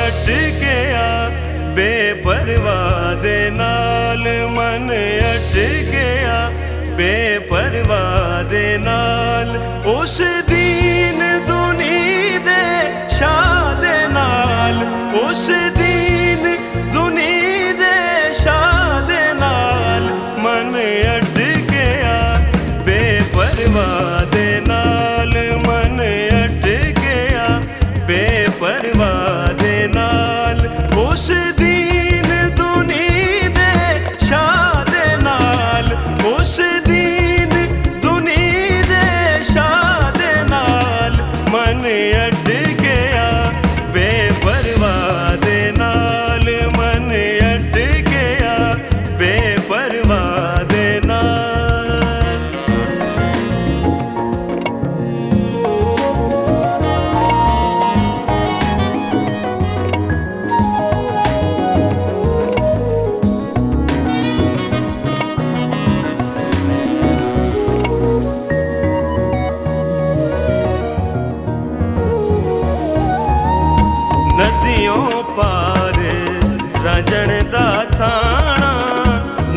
अटकिया बेपरवाह दे नाल मन अटकिया बेपरवाह दे नाल उस दीन दुनी दे शाह दे नाल उस दीन दुनी दे शाह दे नाल मन अटकिया बेपरवाह दे नाल मन अटकिया बेपरवाह दे नाल उस दीन दुनी दे शाह दे नाल उस दीन दुनी दे शाह दे नाल मन अटकिया बेपरवाह दे नाल मन अटकिया बेपरवाह दे नाल। नदियों पार रांझण दा थाना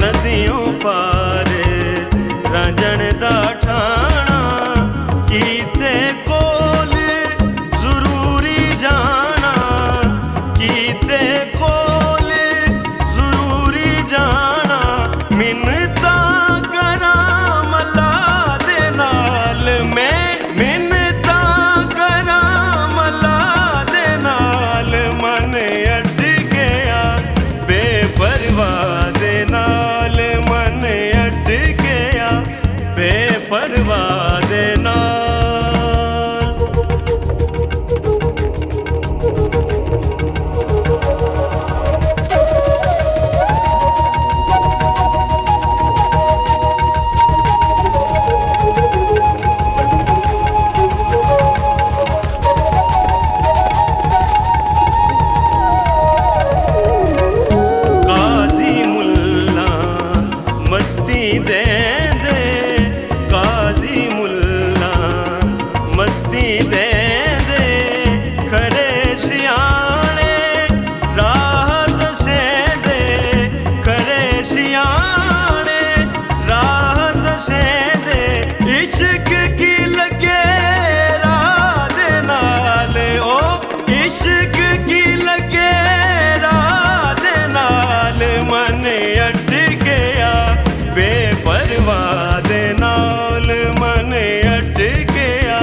नदियों पार रांझण दा ठाणा कीते कोल जरूरी जाना कीते कोल जरूरी जाना मिन्नता करा मला दे नाल मैं मिन्नता करा मला दे नाल मन अटकिया बेपरवाह दे नाल मन अटकिया बेपरवाह दे नाल। काजी मुल्ला मत्ती दे दे काजी मुल्ला मत्ती दे दे खरे सियाने राह दसे दे खरे सियाने राह दसे दे इश्क की लगे राह दे नाल ओ इश्क की लगे राह दे नाल मन अटकिया बेपरवाह दे नाल मन अटकिया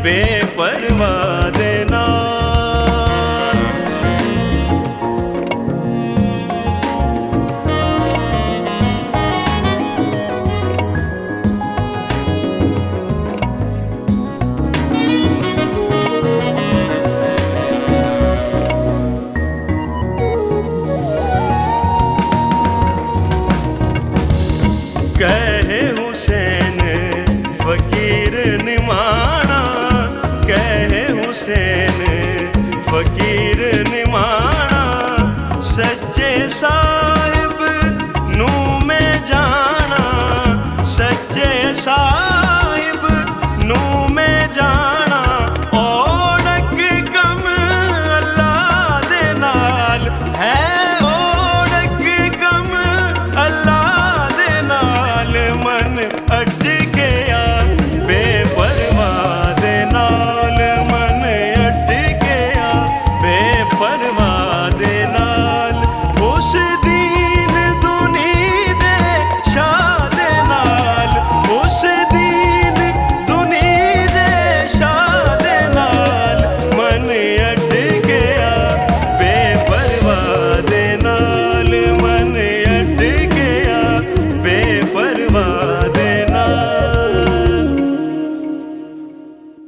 बेपरवाह दे नाल। कहे हुसैन फकीर निमाना कहे हुसैन फकीर निमाना सच्चे सा